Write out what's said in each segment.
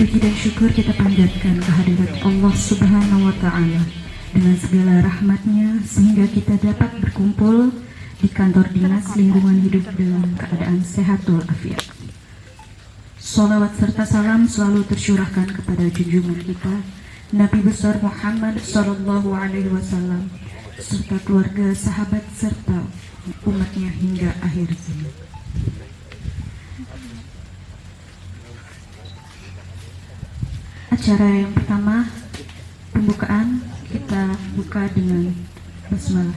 Puji dan syukur kita panjatkan kehadirat Allah Subhanahu wa Ta'ala dengan segala rahmatnya, sehingga kita dapat berkumpul di kantor dinas lingkungan hidup dalam keadaan sehat walafiat. Salawat serta salam selalu tercurahkan kepada junjungan kita Nabi besar Muhammad Sallallahu Alaihi Wasallam serta keluarga, sahabat serta umatnya hingga akhir zaman. Acara yang pertama, pembukaan, kita buka dengan basmalah.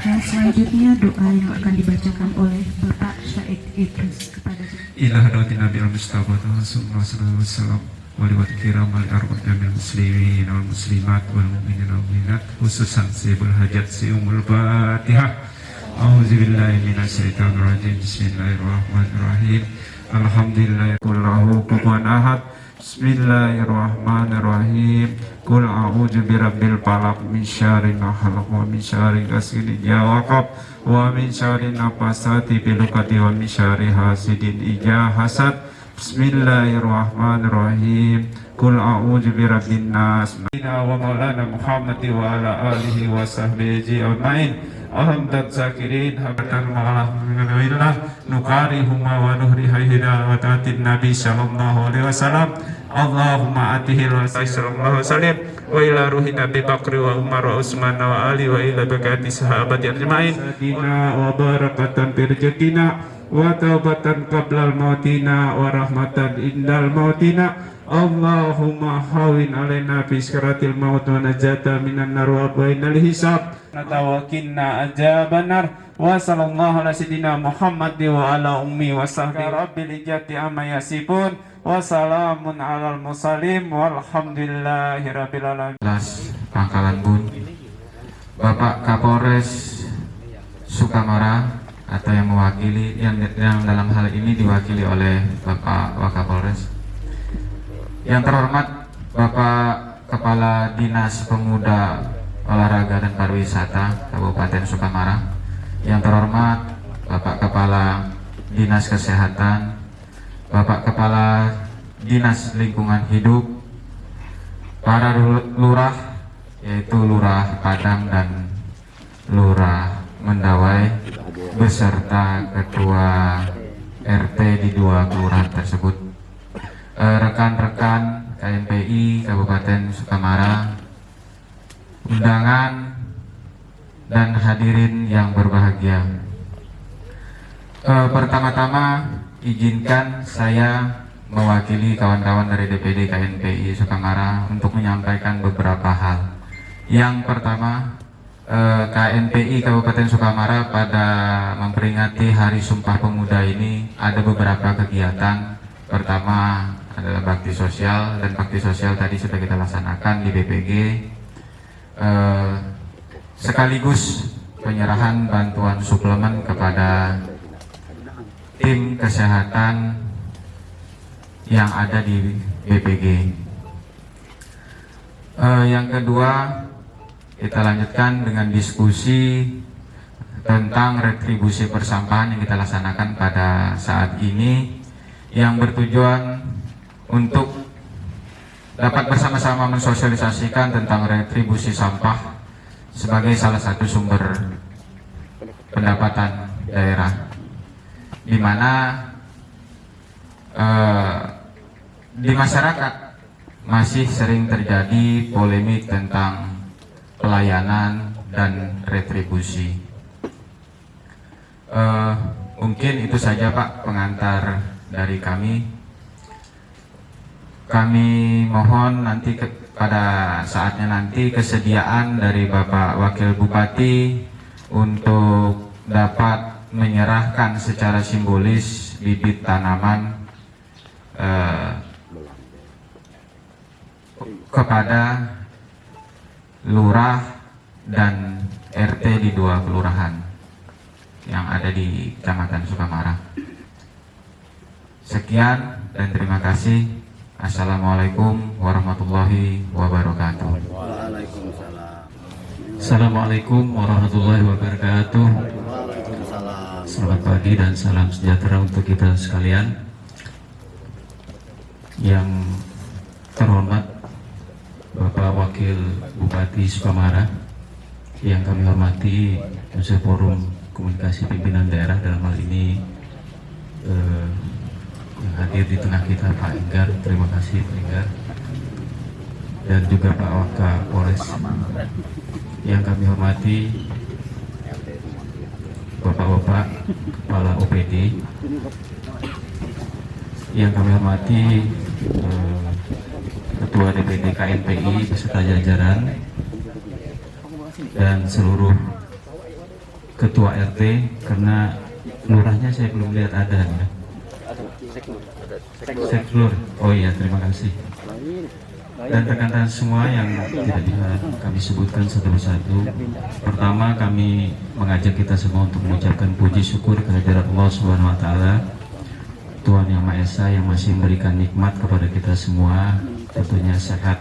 Yang selanjutnya doa yang akan dibacakan oleh Bapak Syed Idris kepada Ilah dawati Nabi al-Mustafa sallallahu wasallam wali kiram wal arwah jamil muslimin wal muslimat wal mu'minin wal mu'minat, khususan sibul hajat si umul Fatihah. A'udzubillahi minasyaitonir rajim. Bismillahirrahmanirrahim. Alhamdulillah kullahu kufuwan ahad. Bismillahirrahmanirrahim. Qul a'udzu birabbil falaq min syarri ma khalaq wa min syarri ghasiqin idza waqab wa min syarri nafasati fil 'uqad wa min syarri hasidin idza hasad. Bismillahirrahmanirrahim. Qul a'udzu birabbin nas wa maulana Muhammad wa ala alihi wa sahbihi ajmain. Alhamdulillah zakirin habatan ma'alhamdulillah nukarihuma wa nuhrihahida wa ta'atin Nabi sallallahu alaihi wasallam. Allahumma atihil wa sallallahu salim wa ila ruhi Nabi Bakri wa Umar wa Usman wa Ali wa ila bakati sahabati ajma'in wa barakatan firjatina wa taubatan qablal mautina wa rahmatan indal mautina. Allahumma hawin alaina fi syaratil maut wa najata minan nar wa bainal hisab natawakinna ajabanar wa sallallahu ala sayyidina Muhammad wa ala ummi wa sahbihi rabbil ijati amma yasifun wa salamun alal musallim walhamdulillahi rabbil alamin. Pangkalan Bun, Bapak Kapolres Sukamara atau yang mewakili yang dalam hal ini diwakili oleh Bapak Wakapolres. Yang terhormat Bapak Kepala Dinas Pemuda Olahraga dan Pariwisata Kabupaten Sukamara, yang terhormat Bapak Kepala Dinas Kesehatan, Bapak Kepala Dinas Lingkungan Hidup, para lurah yaitu Lurah Padang dan Lurah Mendawai beserta Ketua RT di dua kelurahan tersebut, rekan-rekan KMPI Kabupaten Sukamara, undangan dan hadirin yang berbahagia. Pertama-tama izinkan saya mewakili kawan-kawan dari DPD KMPI Sukamara untuk menyampaikan beberapa hal. Yang pertama, KMPI Kabupaten Sukamara pada memperingati Hari Sumpah Pemuda ini ada beberapa kegiatan. Pertama adalah bakti sosial, dan bakti sosial tadi sudah kita laksanakan di BPG, sekaligus penyerahan bantuan suplemen kepada tim kesehatan yang ada di BPG. Yang kedua, kita lanjutkan dengan diskusi tentang retribusi persampahan yang kita laksanakan pada saat ini, yang bertujuan untuk dapat bersama-sama mensosialisasikan tentang retribusi sampah sebagai salah satu sumber pendapatan daerah, di mana di masyarakat masih sering terjadi polemik tentang pelayanan dan retribusi. Mungkin itu saja Pak pengantar dari kami. Kami mohon nanti pada saatnya nanti kesediaan dari Bapak Wakil Bupati untuk dapat menyerahkan secara simbolis bibit tanaman kepada lurah dan RT di dua kelurahan yang ada di Kecamatan Sukamara. Sekian dan terima kasih. Assalamualaikum warahmatullahi wabarakatuh. Assalamualaikum warahmatullahi wabarakatuh. Selamat pagi dan salam sejahtera untuk kita sekalian. Yang terhormat Bapak Wakil Bupati Sukamara, yang kami hormati Unsur Forum Komunikasi Pimpinan Daerah, dalam hal ini yang hadir di tengah kita Pak Enggar, terima kasih Pak Enggar, dan juga Pak Wakapolres. Yang kami hormati Bapak-bapak Kepala OPD, yang kami hormati Ketua DPD KNPI beserta jajaran, dan seluruh Ketua RT, karena lurahnya saya belum lihat ada ya. Seklur, oh iya, terima kasih. Dan rekan-rekan semua yang tidak bisa kami sebutkan satu persatu. Pertama, kami mengajak kita semua untuk mengucapkan puji syukur kehadirat Allah Subhanahu wa Ta'ala, Tuhan Yang Maha Esa, yang masih memberikan nikmat kepada kita semua, tentunya sehat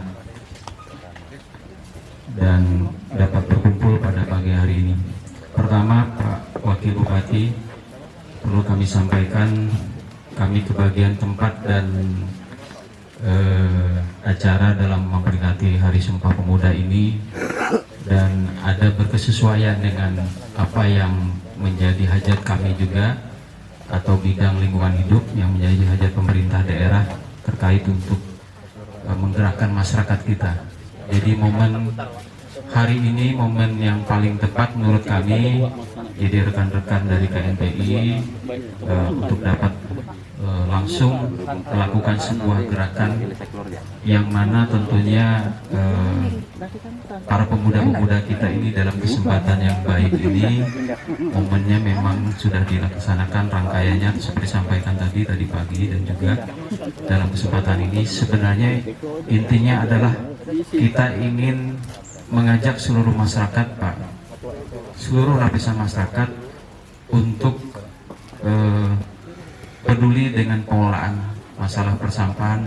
dan dapat berkumpul pada pagi hari ini. Pertama, Pak Wakil Bupati, perlu kami sampaikan, kami kebagian tempat dan acara dalam memperingati Hari Sumpah Pemuda ini, dan ada berkesesuaian dengan apa yang menjadi hajat kami juga, atau bidang lingkungan hidup yang menjadi hajat pemerintah daerah terkait untuk menggerakkan masyarakat kita. Jadi momen hari ini momen yang paling tepat menurut kami, jadi rekan-rekan dari KNPI untuk dapat langsung melakukan sebuah gerakan yang mana tentunya para pemuda-pemuda kita ini dalam kesempatan yang baik ini, momennya memang sudah dilaksanakan rangkaiannya seperti sampaikan tadi pagi, dan juga dalam kesempatan ini sebenarnya intinya adalah kita ingin mengajak seluruh masyarakat, Pak, seluruh lapisan masyarakat untuk peduli dengan pengelolaan masalah persampahan,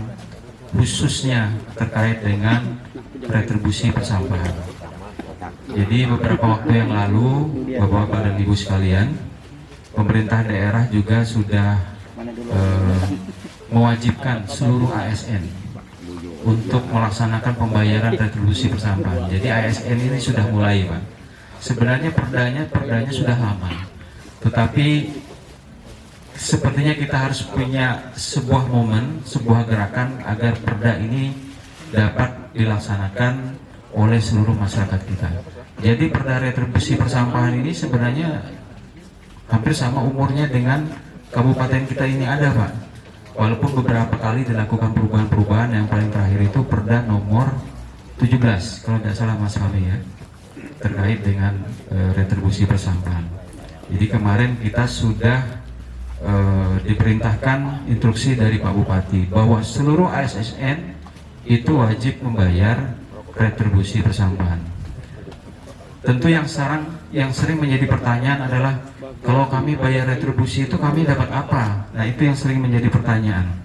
khususnya terkait dengan retribusi persampahan. Jadi beberapa waktu yang lalu, Bapak-bapak dan Ibu sekalian, pemerintah daerah juga sudah mewajibkan seluruh ASN untuk melaksanakan pembayaran retribusi persampahan. Jadi ASN ini sudah mulai, Pak. Sebenarnya perdanya sudah lama, tetapi sepertinya kita harus punya sebuah momen, sebuah gerakan agar perda ini dapat dilaksanakan oleh seluruh masyarakat kita. Jadi perda retribusi persampahan ini sebenarnya hampir sama umurnya dengan kabupaten kita ini ada, Pak. Walaupun beberapa kali dilakukan perubahan-perubahan, yang paling terakhir itu perda nomor 17 kalau tidak salah Mas Kami ya, terkait dengan retribusi persampahan. Jadi kemarin kita sudah diperintahkan instruksi dari Pak Bupati bahwa seluruh ASN itu wajib membayar retribusi persampahan. Tentu yang sering menjadi pertanyaan adalah, kalau kami bayar retribusi itu kami dapat apa? Nah, itu yang sering menjadi pertanyaan.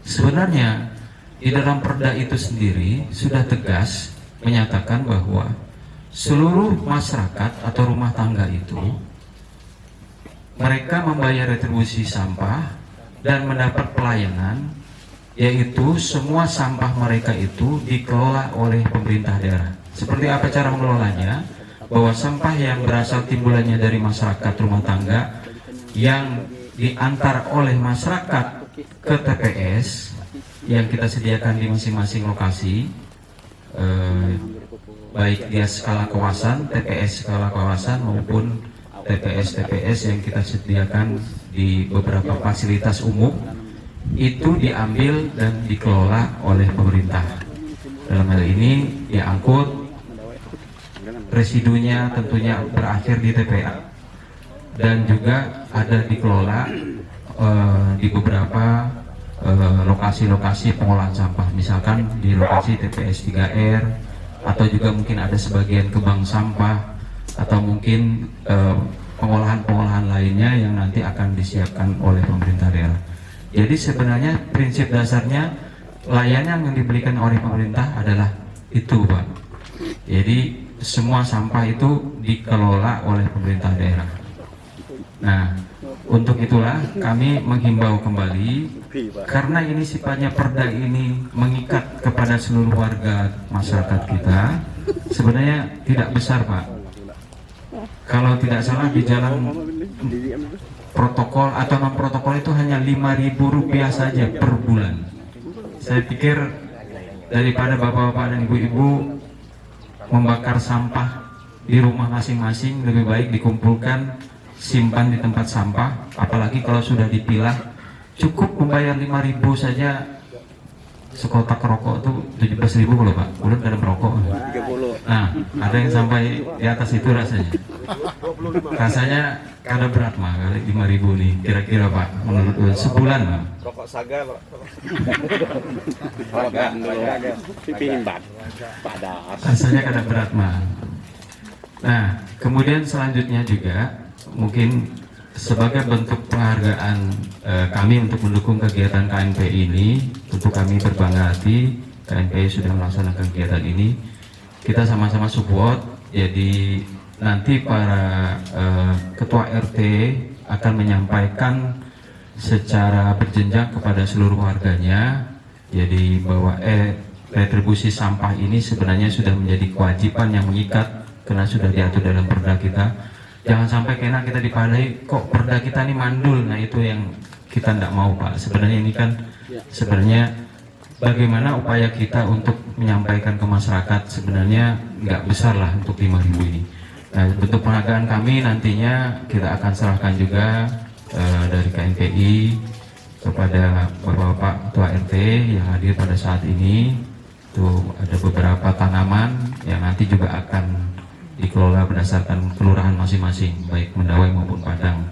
Sebenarnya di dalam perda itu sendiri sudah tegas menyatakan bahwa seluruh masyarakat atau rumah tangga itu mereka membayar retribusi sampah dan mendapat pelayanan, yaitu semua sampah mereka itu dikelola oleh pemerintah daerah. Seperti apa cara mengelolanya? Bahwa sampah yang berasal timbulannya dari masyarakat rumah tangga yang diantar oleh masyarakat ke TPS yang kita sediakan di masing-masing lokasi, baik dia skala kawasan, TPS skala kawasan maupun TPS yang kita sediakan di beberapa fasilitas umum, itu diambil dan dikelola oleh pemerintah. Dalam hal ini diangkut, residunya tentunya berakhir di TPA, dan juga ada dikelola di beberapa lokasi-lokasi pengolahan sampah, misalkan di lokasi TPS 3R, atau juga mungkin ada sebagian ke bank sampah, atau mungkin pengolahan-pengolahan lainnya yang nanti akan disiapkan oleh pemerintah daerah. Jadi sebenarnya prinsip dasarnya layanan yang diberikan oleh pemerintah adalah itu, Pak. Jadi semua sampah itu dikelola oleh pemerintah daerah. Nah, Untuk itulah kami menghimbau kembali, karena ini sifatnya perda ini mengikat kepada seluruh warga masyarakat kita, sebenarnya tidak besar Pak. Kalau tidak salah di jalan protokol atau non protokol itu hanya Rp5.000 saja per bulan. Saya pikir daripada bapak-bapak dan ibu-ibu membakar sampah di rumah masing-masing, lebih baik dikumpulkan, simpan di tempat sampah. Apalagi kalau sudah dipilah, cukup membayar 5.000 saja. Sekotak rokok itu 17.000 loh Pak, belum dalam rokok. Nah, ada yang sampai di atas itu rasanya. Rasanya kada berat mah kali 5.000 nih, kira-kira Pak, menurut sebulan Pak. Rokok saga Pak. Rasanya kada berat mah. Nah, kemudian selanjutnya juga mungkin sebagai bentuk penghargaan kami untuk mendukung kegiatan KNPI ini, tentu kami berbangga hati KNPI sudah melaksanakan kegiatan ini. Kita sama-sama support. Jadi nanti para ketua RT akan menyampaikan secara berjenjang kepada seluruh warganya. Jadi bahwa retribusi sampah ini sebenarnya sudah menjadi kewajiban yang mengikat karena sudah diatur dalam perda kita. Jangan sampai kena kita dipadai kok perda kita ini mandul. Nah itu yang kita tidak mau Pak. Sebenarnya ini kan sebenarnya bagaimana upaya kita untuk menyampaikan ke masyarakat, sebenarnya nggak besar lah untuk 5.000 ini. Nah, bentuk penghargaan kami nantinya kita akan serahkan juga dari KNPI kepada Bapak-Bapak Ketua RT yang hadir pada saat ini. Tuh ada beberapa tanaman yang nanti juga akan dikelola berdasarkan kelurahan masing-masing, baik Mendawai maupun Padang.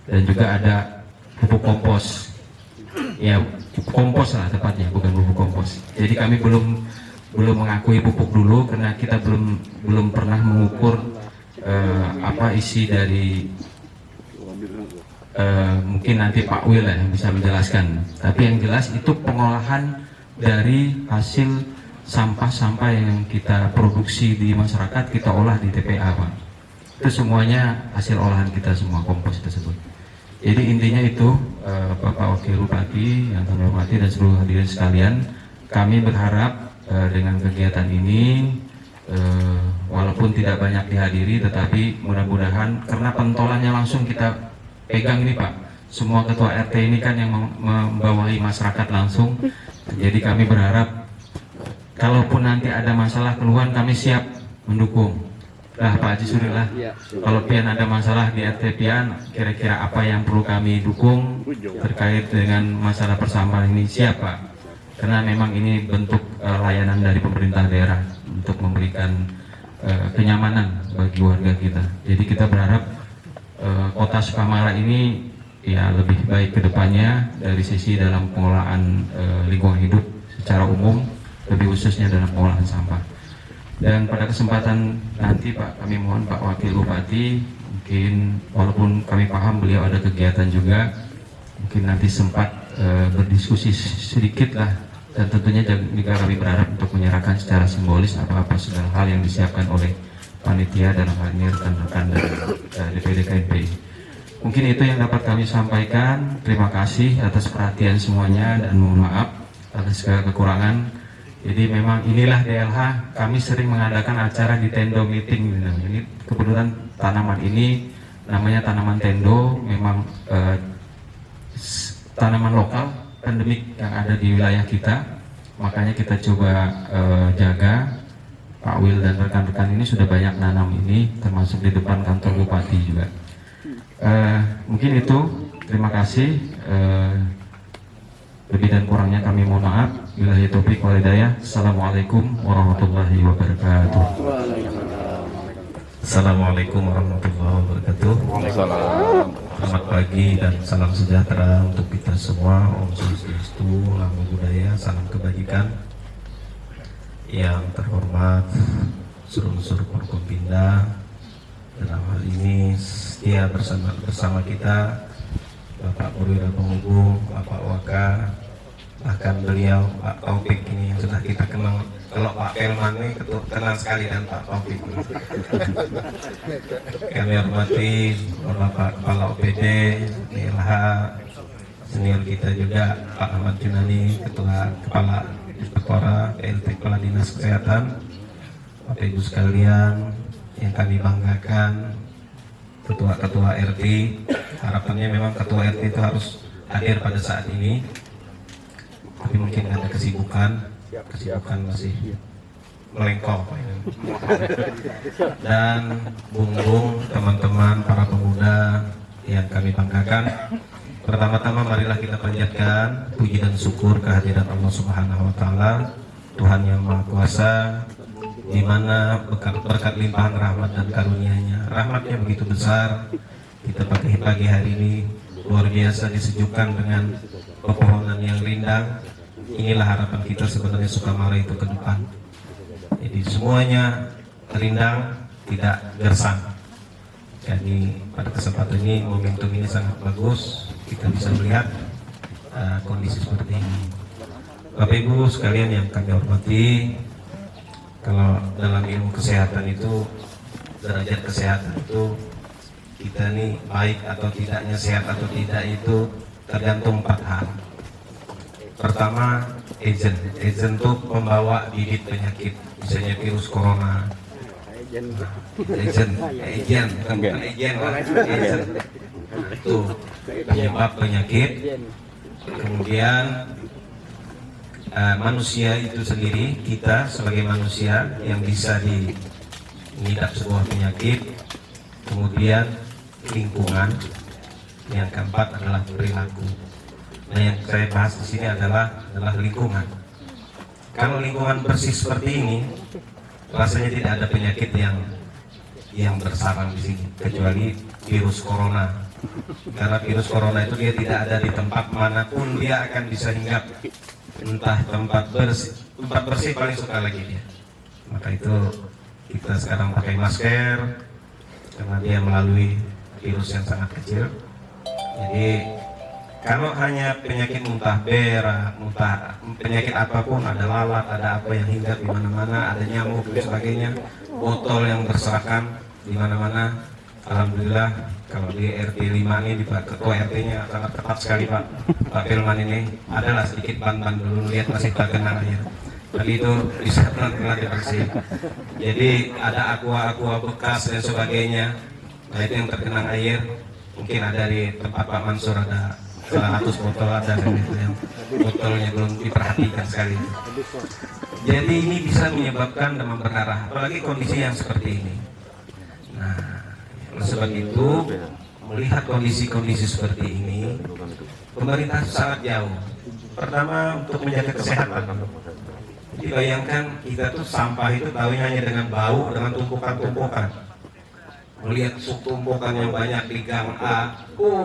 Dan juga ada pupuk kompos. Ya, pupuk kompos lah tepatnya, bukan pupuk kompos. Jadi kami belum mengakui pupuk dulu karena kita belum pernah mengukur apa isi dari mungkin nanti Pak Wil yang bisa menjelaskan. Tapi yang jelas itu pengolahan dari hasil sampah-sampah yang kita produksi di masyarakat, kita olah di TPA Pak. Itu semuanya hasil olahan kita semua, kompos tersebut. Jadi intinya itu Bapak Wakil Bupati yang kami hormati dan seluruh hadirin sekalian, kami berharap dengan kegiatan ini walaupun tidak banyak dihadiri, tetapi mudah-mudahan karena pentolannya langsung kita pegang ini Pak, semua ketua RT ini kan yang membawahi masyarakat langsung. Jadi kami berharap kalaupun nanti ada masalah keluhan, kami siap mendukung. Lah Pak Haji Surya, kalau pian ada masalah di RT pian, kira-kira apa yang perlu kami dukung terkait dengan masalah persampahan ini, siap Pak. Karena memang ini bentuk layanan dari pemerintah daerah untuk memberikan kenyamanan bagi warga kita. Jadi kita berharap Kota Sukamara ini ya lebih baik ke depannya dari sisi dalam pengelolaan lingkungan hidup secara umum, lebih khususnya dalam pengolahan sampah. Dan pada kesempatan nanti Pak, kami mohon Pak Wakil Bupati, mungkin walaupun kami paham beliau ada kegiatan juga, mungkin nanti sempat berdiskusi sedikit lah. Dan tentunya juga kami berharap untuk menyerahkan secara simbolis apa-apa segala hal yang disiapkan oleh panitia dalam hal ini rekan-rekan dari DPD KNPI. Mungkin itu yang dapat kami sampaikan. Terima kasih atas perhatian semuanya dan mohon maaf atas segala kekurangan. Jadi memang inilah DLH, kami sering mengadakan acara di tendo meeting. Ini kebetulan tanaman ini namanya tanaman tendo, memang tanaman lokal endemik yang ada di wilayah kita. Makanya kita coba jaga. Pak Wil dan rekan-rekan ini sudah banyak nanam ini, termasuk di depan kantor Bupati juga. Mungkin itu, terima kasih. Lebih dan kurangnya kami mohon maaf. Billahi taufiq wal hidayah. Assalamualaikum warahmatullahi wabarakatuh. Assalamualaikum warahmatullahi wabarakatuh. Selamat pagi dan salam sejahtera untuk kita semua. Om Swastiastu, Namo Buddhaya, salam kebajikan. Yang terhormat Surun-Sur Forkopimda, dalam hal ini setia bersama kita Bapak Perwira Penghubung, Bapak Waka, bahkan beliau Pak Taufik ini yang sudah kita kenal. Kalau Pak Pelman ini kenal sekali dan Pak Taufik. Kami hormati Bapak Kepala OPD, PLH, senior kita juga Pak Ahmad Junani, Ketua Kepala Inspektora PLT Kepala Dinas Kesehatan, Bapak Ibu sekalian yang kami banggakan, ketua-ketua RT. Harapannya memang ketua RT itu harus hadir pada saat ini, tapi mungkin ada kesibukan masih melengkong. Dan bung-bung, teman-teman, para pemuda yang kami banggakan, pertama-tama marilah kita panjatkan puji dan syukur kehadiran Allah Subhanahu wa Ta'ala, Tuhan yang Maha Kuasa, di mana berkat limpahan rahmat dan karunia-Nya. Rahmatnya begitu besar. Kita pagi hari ini luar biasa disejukkan dengan pepohonan yang rindang. Inilah harapan kita sebenarnya Sukamara itu ke depan. Jadi semuanya rindang, tidak gersang. Jadi pada kesempatan ini, momentum ini sangat bagus. Kita bisa melihat kondisi seperti ini. Bapak Ibu sekalian yang kami hormati, kalau dalam ilmu kesehatan itu, derajat kesehatan itu, kita nih baik atau tidaknya, sehat atau tidak itu tergantung 4 hal. Pertama, agent itu membawa bibit penyakit, misalnya virus corona. Agent itu penyebab penyakit. Kemudian manusia itu sendiri, kita sebagai manusia yang bisa mengidap sebuah penyakit. Kemudian lingkungan, yang keempat adalah perilaku. Nah, yang saya bahas di sini adalah lingkungan. Kalau lingkungan bersih seperti ini, rasanya tidak ada penyakit yang bersarang di sini, kecuali virus corona. Karena virus corona itu dia tidak ada di tempat manapun dia akan bisa hinggap. Entah tempat bersih paling suka lagi dia. Maka itu kita sekarang pakai masker karena dia melalui virus yang sangat kecil. Jadi kalau hanya penyakit muntah berak, penyakit apapun, ada lalat, ada apa yang hinggap di mana-mana, ada nyamuk dan sebagainya, botol yang berserakan di mana-mana. Alhamdulillah kalau di RT 5 ini, di ketua RT-nya sangat ketat sekali Pak Pelman ini. Adalah sedikit ban-ban dulu, lihat masih terkena air. Tapi itu bisa pelan-pelan dibersih. Jadi ada aqua bekas dan sebagainya. Nah itu yang terkena air. Mungkin ada di tempat Pak Mansur ada 100 botol ada gitu yang botolnya belum diperhatikan sekali. Jadi ini bisa menyebabkan demam berdarah, apalagi kondisi yang seperti ini. Nah, oleh sebab itu, melihat kondisi-kondisi seperti ini, pemerintah sangat jauh. Pertama, untuk menjaga kesehatan. Jadi bayangkan kita tuh sampah itu tahunya hanya dengan bau, dengan tumpukan-tumpukan. Melihat tumpukan yang banyak di gang A,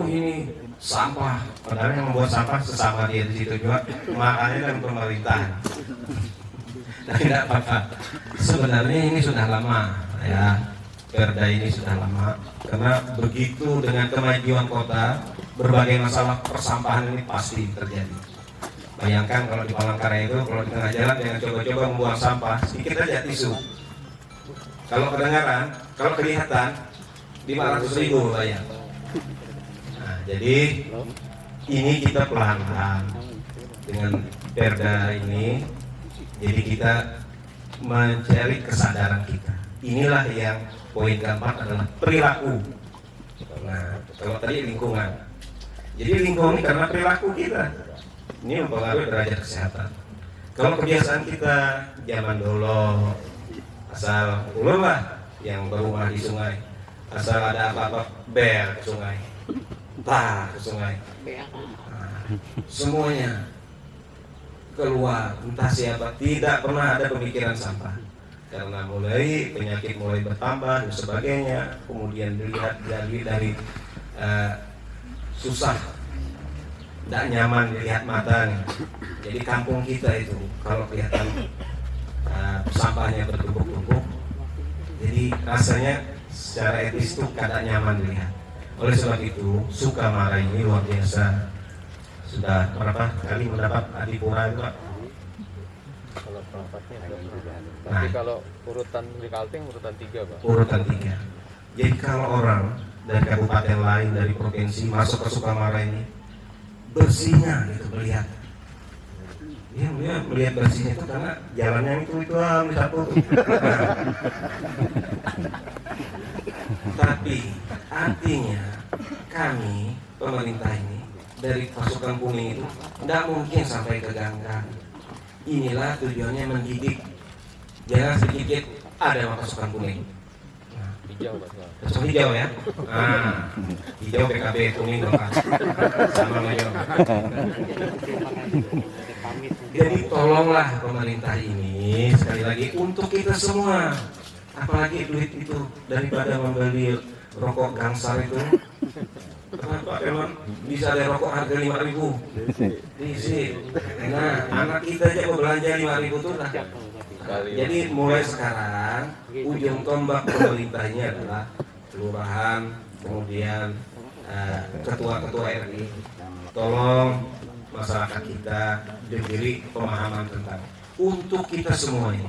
ini sampah. Padahal yang membuat sampah sesama dia di situ juga, makanya kan pemerintah. Nah, tidak apa-apa. Sebenarnya ini sudah lama, ya. Perda ini sudah lama, karena begitu dengan kemajuan kota, berbagai masalah persampahan ini pasti terjadi. Bayangkan kalau di Palangkaraya itu, kalau di tengah jalan jangan coba-coba membuang sampah, sedikit aja tisu. Kalau kedengaran, kalau kelihatan, 500.000 bayar. Nah, jadi ini kita pelan-pelan dengan perda ini, jadi kita mencari kesadaran kita. Inilah yang poin keempat adalah perilaku. Nah, kalau tadi lingkungan. Jadi lingkungan ini karena perilaku kita. Ini mempengaruhi derajat kesehatan. Kalau kebiasaan kita zaman dulu, asal ulun lah yang berumah di sungai, asal ada apa-apa bel ke sungai, ke sungai. Nah, semuanya keluar, entah siapa, tidak pernah ada pemikiran sampah. Karena penyakit mulai bertambah dan sebagainya, kemudian dilihat dari susah, tidak nyaman dilihat mata nih. Jadi kampung kita itu kalau kelihatan sampahnya bertumpuk-tumpuk, jadi rasanya secara etis itu kada nyaman dilihat. Oleh sebab itu Sukamara ini luar biasa Sudah berapa kali mendapat adipura itu Pak? Tapi kalau urutan di Kalteng urutan 3 Pak. Urutan 3. Jadi kalau orang dari kabupaten lain, dari provinsi masuk ke Sukamara ini, bersihnya gitu melihat. Dia melihat bersihnya itu karena jalannya itu satu. Tapi artinya kami pemerintah ini dari pasukan kuning itu tidak mungkin sampai ke ganggang. Inilah tujuannya mendidik. Jangan sedikit ada pasukan kuning. Hijau Pak. Pasukan hijau ya. Hijau PKB, kuning lengkap. Sama mayor. Jadi tolonglah pemerintah ini sekali lagi untuk kita semua. Apalagi duit itu daripada membeli rokok gangsar itu. Kenapa emang bisa ada rokok harga 5.000? Diisi. Nah, anak kita aja mau belanja 5.000 tuh lah. Jadi mulai sekarang ujung tombak pemerintahnya adalah kelurahan, kemudian ketua-ketua RI. Tolong masyarakat kita diberi pemahaman tentang untuk kita semua ini.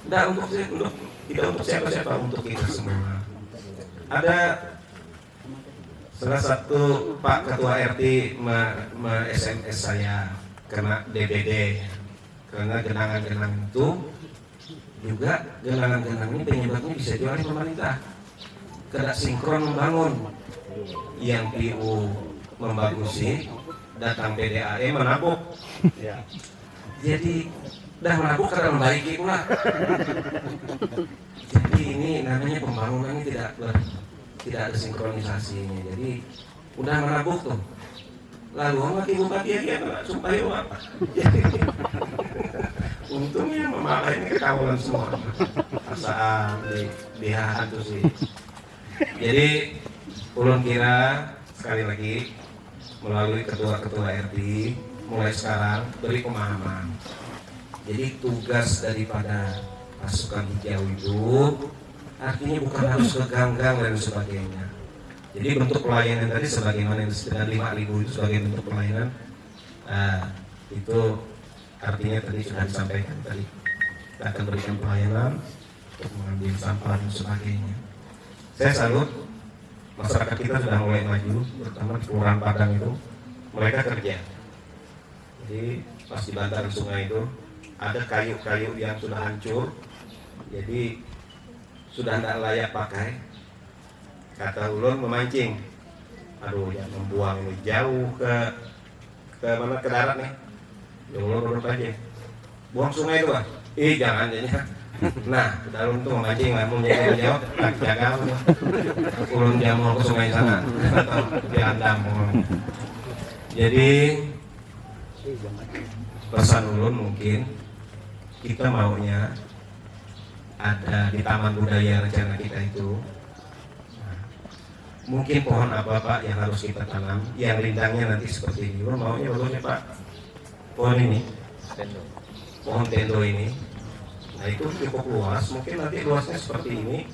Tidak untuk siapa-siapa, untuk kita semua. Ada salah satu Pak Ketua RT SMS saya kena DBD karena genangan-genangan itu juga genangan-genangan ini penyebabnya bisa juga oleh pemerintah tidak sinkron membangun, yang PU membagusi, datang PDAE menabuk, jadi dah menabuk karena membaiki pula. Jadi ini namanya pembangunan ini tidak ada sinkronisasinya. Jadi udah menabuk tuh, lalu sama bupati ya supaya apa? Untungnya memakai ini kekawalan semua, perasaan di hantu sih. Jadi ulun kira sekali lagi melalui ketua-ketua RT mulai sekarang beri pemahaman. Jadi tugas daripada pasukan hijau itu artinya bukan harus ke ganggang dan sebagainya. Jadi bentuk pelayanan tadi sebagaimana yang disebutkan 5.000 itu sebagai bentuk pelayanan, itu artinya tadi sudah disampaikan tadi kita akan berikan pelayanan untuk mengambil sampah dan sebagainya. Saya salut masyarakat kita sudah mulai maju, terutama di Kelurahan Padang itu mereka kerja. Jadi pas di bantaran sungai itu ada kayu-kayu yang sudah hancur, jadi sudah tidak layak pakai. Kata ulun memancing, aduh ya membuang ini jauh ke mana, ke darat nih. Ya ulun aja, buang sungai itu Pak. Jangan jadinya. Nah, ulun tuh memancing, mau jawab, tak jaga. Ulun dia mau ke sungai sana, di Andam. Jadi pesan ulun mungkin kita maunya ada di taman budaya rencana kita itu. Mungkin pohon apa Pak yang harus kita tanam, yang rindangnya nanti seperti ini. Maunya bagusnya Pak, pohon ini, pohon tendo ini. Nah itu cukup luas, mungkin nanti luasnya seperti ini.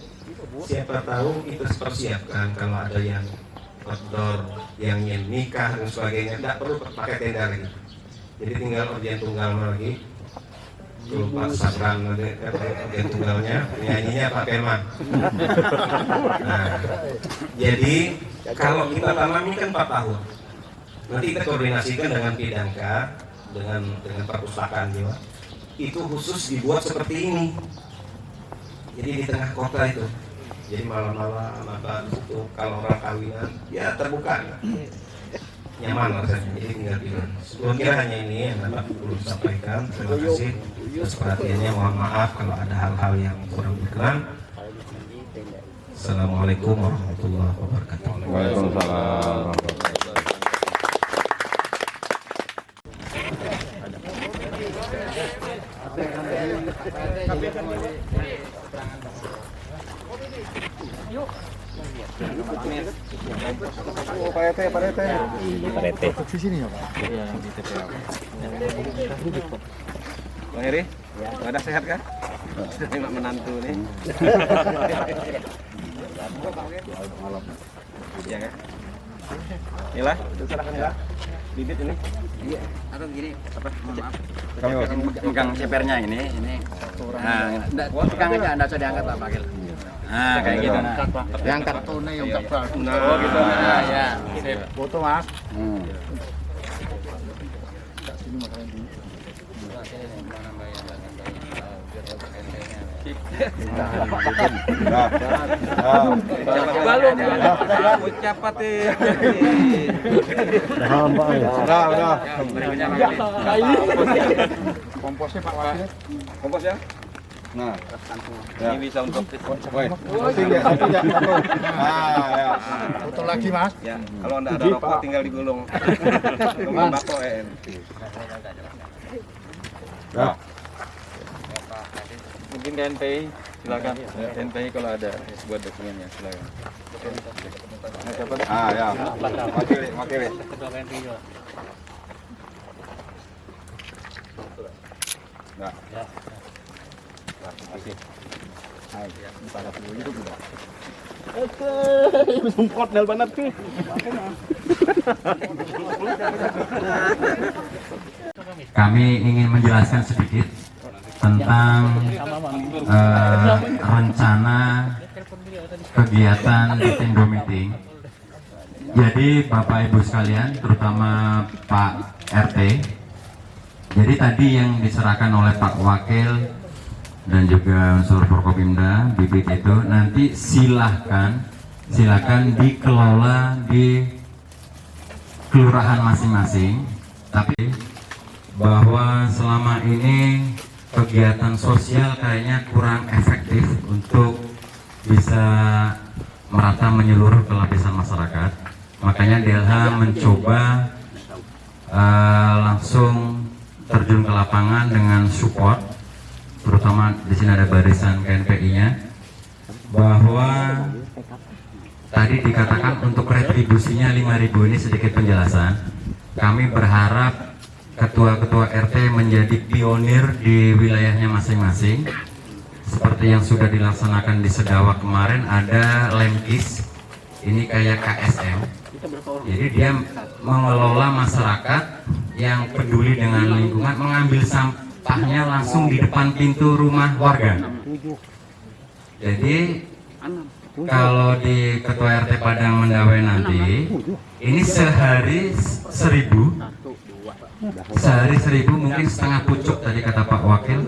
Siapa tahu kita persiapkan kalau ada yang outdoor, yang ingin nikah dan sebagainya, tidak perlu pakai tenda lagi. Jadi tinggal organ tunggal lagi. Lupa sabran nanti organ tunggalnya, nyanyinya Pak Firman. Nah, jadi kalau kita tanam ini kan 4 tahun. Nanti kita koordinasikan dengan Pidangka, dengan perpustakaan juga. Itu khusus dibuat seperti ini. Jadi di tengah kota itu. Jadi malam-malam apa itu kalau orang kawinan ya terbuka. Nyaman rasanya, jadi tinggal tidur. Sebelum kira hanya ini yang dapat perlu sampaikan. Terima kasih atas perhatiannya. Mohon maaf kalau ada hal-hal yang kurang berkenan. Assalamualaikum warahmatullahi wabarakatuh. Waalaikumsalam. Parete. Di sini ya Pak? Iya, di TPA. Bang Heri, ada sehat kan? Enak menantu nih. Iya kan? Inilah, serahkan ya. Bibit ini. Iya, atau gini, apa? Maaf. Kamu Pegang CPR-nya ini. Nah, enggak pegang aja, enggak usah diangkat Pak Wakil. Nah, kayak gitu nah. diangkat. Nah, Oh gitu. Nah, ya. Foto Mas. Balung. Ucap pati. Udah. Berikutnya Pak Wakil. Komposnya Pak Wakil. Kompos ya. Nah, Ini bisa untuk woi. Satu ya. Nah, ya. Foto lagi Mas. ya, kalau enggak ada rokok tinggal digulung. Gulung bako Ya. Mungkin ke NPI, silakan. NPI kalau ada buat dokumennya, silakan. Ah, ya. Wakil. Nah. Kami ingin menjelaskan sedikit tentang rencana kegiatan Tindo Meeting. Jadi Bapak Ibu sekalian, terutama Pak RT, jadi tadi yang diserahkan oleh Pak Wakil dan juga unsur Forkopimda bibit itu nanti silakan dikelola di kelurahan masing-masing, tapi bahwa selama ini kegiatan sosial kayaknya kurang efektif untuk bisa merata menyeluruh ke lapisan masyarakat. Makanya DLH mencoba langsung terjun ke lapangan dengan support, terutama di sini ada barisan KNPI-nya, bahwa tadi dikatakan untuk retribusinya 5.000 ini sedikit penjelasan. Kami berharap ketua-ketua RT menjadi pionir di wilayahnya masing-masing. Seperti yang sudah dilaksanakan di Sedawa kemarin, ada Lemkis, ini kayak KSM. Jadi dia mengelola masyarakat yang peduli dengan lingkungan, mengambil sampahnya langsung di depan pintu rumah warga. Jadi kalau di Ketua RT Padang Mendawai nanti, ini sehari 1.000, mungkin setengah pucuk tadi kata Pak Wakil,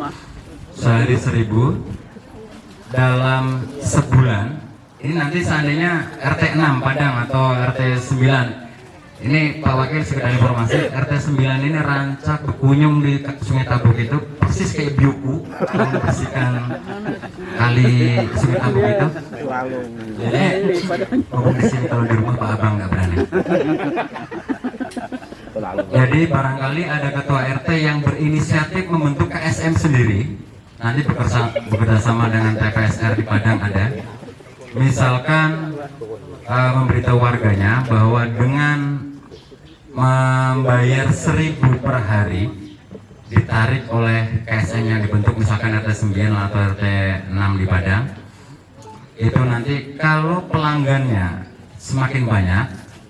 sehari 1.000 dalam sebulan. Ini nanti seandainya RT 6 Padang atau RT 9, ini Pak Wakil sekedar informasi, RT 9 ini rancak berkunjung di Sungai Tabuk itu persis kayak biuku membersihkan kali Sungai Tabuk itu. Jadi ngomong di sini kalau di rumah Pak Abang nggak berani. Jadi barangkali ada ketua RT yang berinisiatif membentuk KSM sendiri, nanti bekerja sama dengan TPSR di Padang ada. Misalkan memberitahu warganya bahwa dengan membayar 1.000 per hari ditarik oleh KSN yang dibentuk, misalkan RT 9 atau RT 6 di Padang, itu nanti kalau pelanggannya semakin banyak,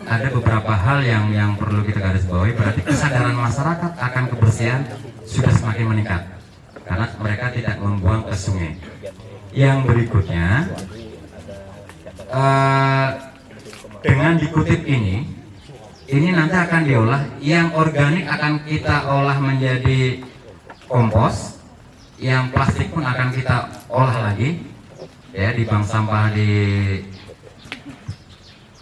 ada beberapa hal yang perlu kita garis bawahi. Berarti kesadaran masyarakat akan kebersihan sudah semakin meningkat karena mereka tidak membuang ke sungai. Yang berikutnya, dengan dikutip ini nanti akan diolah, yang organik akan kita olah menjadi kompos, yang plastik pun akan kita olah lagi ya di bank sampah di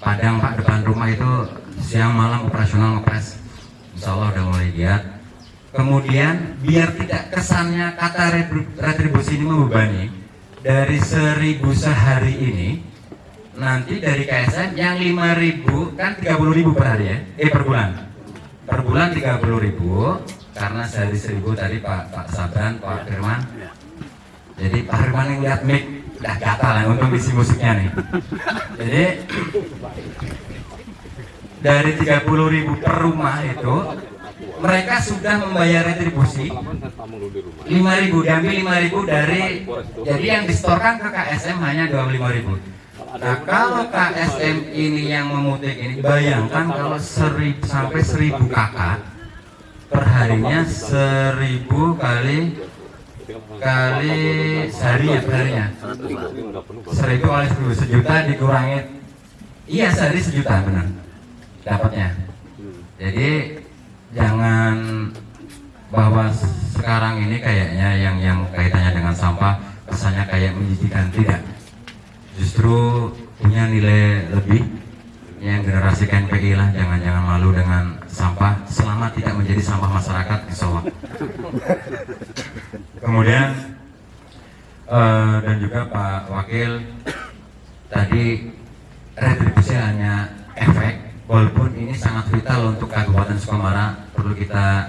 Padang Pak, depan rumah itu siang malam operasional ngepres, insya Allah udah mulai giat. Kemudian biar tidak kesannya kata retribusi ini membebani, dari 1.000 sehari ini nanti dari KSN yang 5.000 kan 30.000 per hari ya, per bulan 30.000, karena sehari 1.000 tadi Pak Sabran, Pak Firman. Jadi Pak Firman yang lihat mic udah gatal ya, untung isi musiknya nih. Jadi dari 30.000 per rumah itu mereka sudah membayar retribusi 5.000, diambil 5.000 dari, jadi yang distorkan ke KSM hanya 25.000. Nah, kalau KSM ini yang memutik ini, bayangkan kalau 1000 sampai 1000 kakak perharinya 1000 kali seharinya, perharinya 1000 kali 1000, sejuta dikurangi, iya sehari sejuta benar dapatnya. Jadi jangan bahwa sekarang ini kayaknya yang kaitannya dengan sampah kesannya kayak menjijikan, tidak, justru punya nilai lebih. Yang generasi KNPI lah, jangan malu dengan sampah selama tidak menjadi sampah masyarakat, insya Allah. Kemudian dan juga Pak Wakil tadi, retribusi hanya efek, walaupun ini sangat vital untuk Kabupaten Sukamara. Perlu kita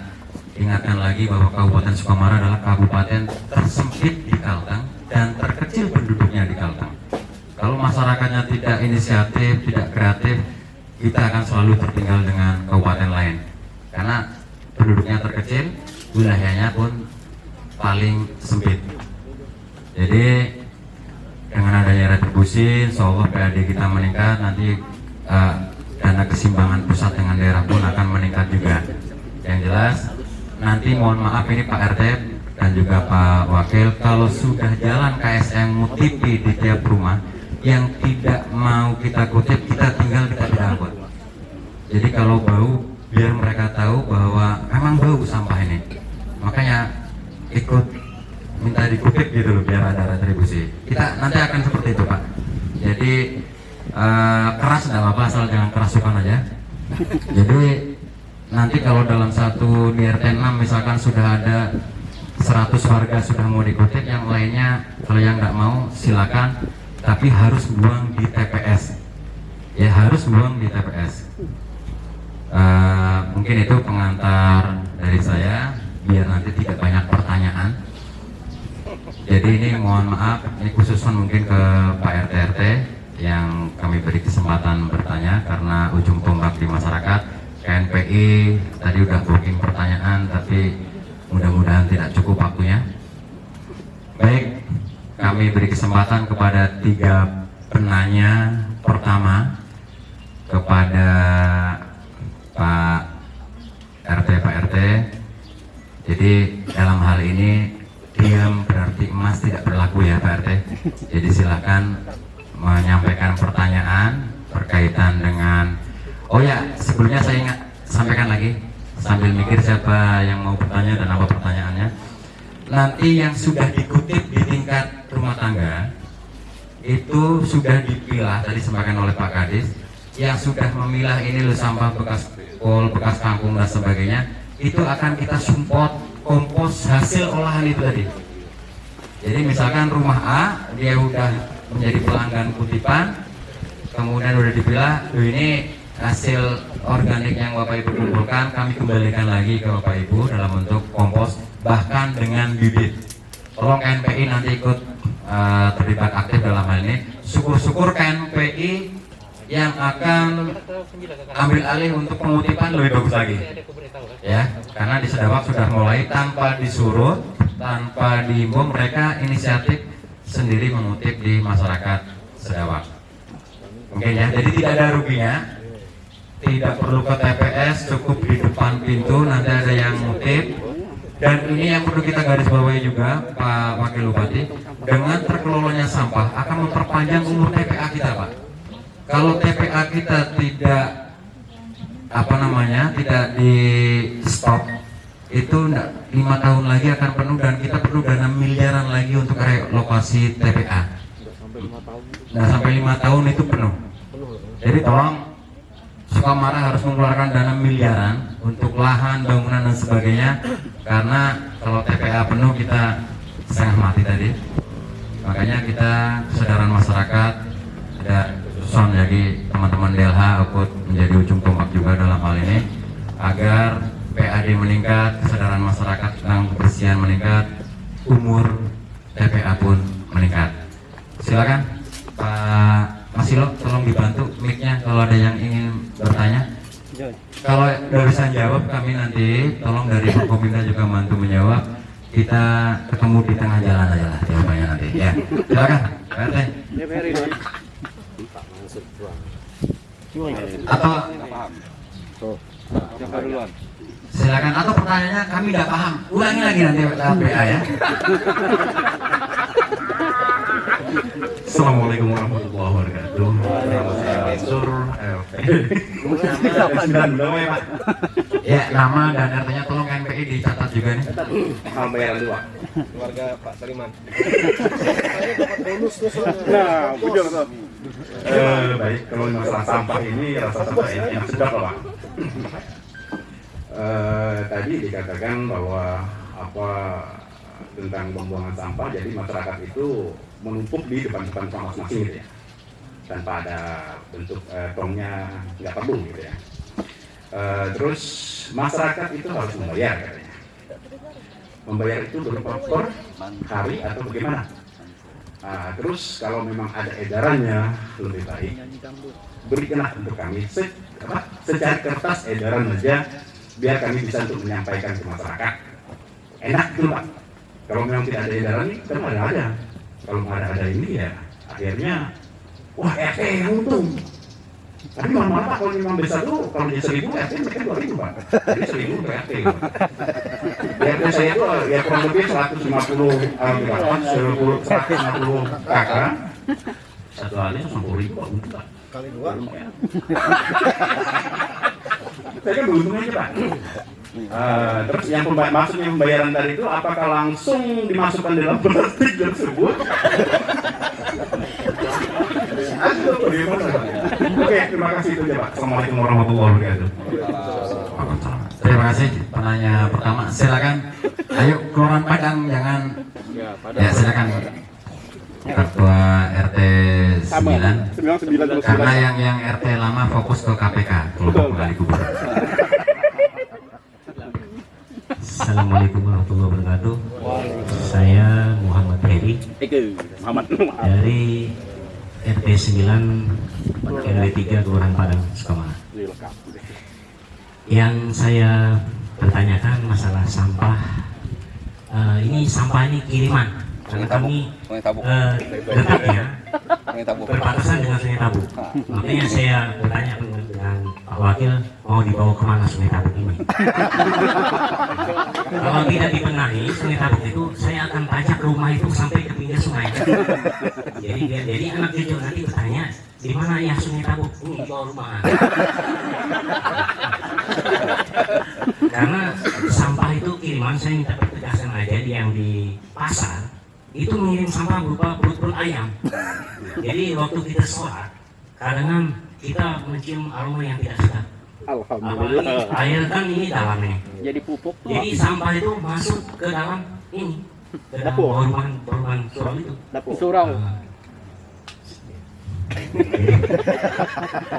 ingatkan lagi bahwa Kabupaten Sukamara adalah kabupaten tersempit di Kalteng dan terkecil penduduknya di Kalteng. Kalau masyarakatnya tidak inisiatif, tidak kreatif, kita akan selalu tertinggal dengan kabupaten lain. Karena penduduknya terkecil, wilayahnya pun paling sempit. Jadi dengan adanya retribusi, insya Allah PAD kita meningkat, nanti dana keseimbangan pusat dengan daerah pun akan meningkat juga. Yang jelas, nanti mohon maaf ini Pak RT dan juga Pak Wakil, kalau sudah jalan KSM Mutipi di tiap rumah, yang tidak mau kita kutip, kita tinggal kita tidak angkut. Jadi kalau bau, biar mereka tahu bahwa memang bau sampah ini, makanya ikut minta dikutip gitu loh, biar ada retribusi. Kita nanti akan seperti itu Pak. Jadi keras tidak apa-apa, asal jangan kerasukan aja. Jadi nanti kalau dalam satu di RT 6 misalkan sudah ada 100 warga sudah mau dikutip, yang lainnya kalau yang nggak mau silakan, tapi harus buang di TPS. Ya harus buang di TPS. Mungkin itu pengantar dari saya, biar nanti tidak banyak pertanyaan. Jadi ini mohon maaf, ini khususnya mungkin ke Pak RT yang kami beri kesempatan bertanya, karena ujung tombak di masyarakat. KNPI tadi udah booking pertanyaan, tapi mudah-mudahan tidak cukup waktunya. Baik, kami beri kesempatan kepada 3 penanya. Pertama kepada Pak RT. Jadi dalam hal ini diam berarti emas tidak berlaku ya Pak RT. Jadi silakan menyampaikan pertanyaan berkaitan dengan, oh ya sebelumnya saya sampaikan lagi sambil mikir siapa yang mau bertanya dan apa pertanyaannya. Nanti yang sudah dikutip di tingkat rumah tangga itu sudah dipilah, tadi disampaikan oleh Pak Kadis, yang sudah memilah ini loh sampah bekas pol, bekas kampung dan sebagainya, itu akan kita support kompos hasil olahan itu tadi. Jadi misalkan rumah A dia udah menjadi pelanggan kutipan, kemudian udah dipilah, ini hasil organik yang Bapak Ibu kumpulkan kami kembalikan lagi ke Bapak Ibu dalam bentuk kompos, bahkan dengan bibit. Tolong KNPI nanti ikut terlibat aktif dalam hal ini. Syukur-syukur KNPI yang akan ambil alih untuk pengutipan lebih bagus lagi, ya, karena di Sedawak sudah mulai tanpa disuruh, tanpa diimbau, mereka inisiatif sendiri mengutip di masyarakat Sedawak. Mungkin ya, jadi tidak ada ruginya, tidak perlu ke TPS, cukup di depan pintu nanti ada yang ngutip. Dan ini yang perlu kita garis bawahi juga Pak Wakil Bupati, dengan terkelolanya sampah akan memperpanjang umur TPA kita Pak. Kalau TPA kita tidak tidak di stop, itu 5 tahun lagi akan penuh dan kita perlu dana miliaran lagi untuk relokasi TPA. Nah sampai 5 tahun itu penuh. Jadi tolong Sukamara harus mengeluarkan dana miliaran untuk lahan, bangunan dan sebagainya, karena kalau TPA penuh kita setengah mati tadi. Makanya kita kesadaran masyarakat tidak son, jadi teman-teman DLH ikut menjadi ujung tombak juga dalam hal ini agar PAD meningkat, kesadaran masyarakat tentang kebersihan meningkat, umur TPA pun meningkat. Silakan Pak Masilo, tolong dibantu mic-nya kalau ada yang ingin bertanya. Kalau udah bisa jawab kami nanti tolong dari Forkominda juga bantu menjawab. Kita ketemu di tengah jalan aja lah jawabannya nanti ya. Silakan Pak RT. Atau Siapa duluan? silakan, atau pertanyaannya kami nggak paham, ulangi lagi nanti PA ya. Assalamualaikum warahmatullahi wabarakatuh. Sur Ya, nama dan RT-nya tolong MPI dicatat juga nih. Mau bayaran dulu, Pak. Keluarga Pak Saliman. Nah, betul tuh. Baik, kalau masalah sampah ini rasa sampah yang sedap lah, Pak. Tadi dikatakan bahwa tentang pembuangan sampah, jadi masyarakat itu menumpuk di depan-depan rumah masing-masing gitu ya, tanpa ada bentuk tongnya, nggak perlu gitu ya. Terus masyarakat itu harus membayar katanya. Membayar itu berupa per hari atau bagaimana? Terus kalau memang ada edarannya, lebih baik berikanlah untuk kami secara kertas edaran saja, biar kami bisa untuk menyampaikan ke masyarakat. Enak itu, Pak. Kalau memang tidak ada edaran ini, kan ada. Kalau ada ini ya akhirnya wah RT yang untung. Tapi malah Pak, kalau memang besar tuh, kalau dia 1000 RT mereka 2000, Pak. Jadi 1000 per RT. RT saya itu ya kurang lebih 150 kakak. Satu hari 100.000, Pak, untung, Pak. Kali 2. Saya kan beruntung aja, Pak. Terus yang maksudnya pembayaran tadi itu apakah langsung dimasukkan dalam plastik tersebut? Oke, terima kasih itu aja, Pak. Assalamualaikum warahmatullahi wabarakatuh. Terima kasih penanya pertama. Silakan. Ayo keluaran Padang, jangan. Ya, silakan. Ketua RT 9. Karena yang RT lama fokus ke KPK, kelompok penggali kubur. Assalamualaikum warahmatullahi wabarakatuh. Saya Muhammad Heri dari RT 9 RW 3 Kelurahan Padang, Sukamana. Yang saya bertanyakan masalah sampah. Ini sampah ini kiriman karena kami dekatnya berbatasan dengan Sungai Tabuk. Makanya saya bertanya dengan Pak Wakil, mau dibawa kemana Sungai Tabuk ini? Kalau tidak dibenahi Sungai Tabuk itu, saya akan pajak rumah itu sampai ke pinggir sungai. Jadi anak cucu nanti bertanya, di mana ya Sungai Tabuk? Ini di bawah rumah. Karena sampah itu kiriman, saya minta pertegasan aja yang di pasar itu mengirim sampah berupa perut-perut ayam. Jadi waktu kita sholat, kadang kita mencium aroma yang tidak sedap. Alhamdulillah. Air kan ini dalamnya. Jadi pupuk. Jadi sampah itu masuk ke dalam ini, ke dalam boruan surau itu. Surau.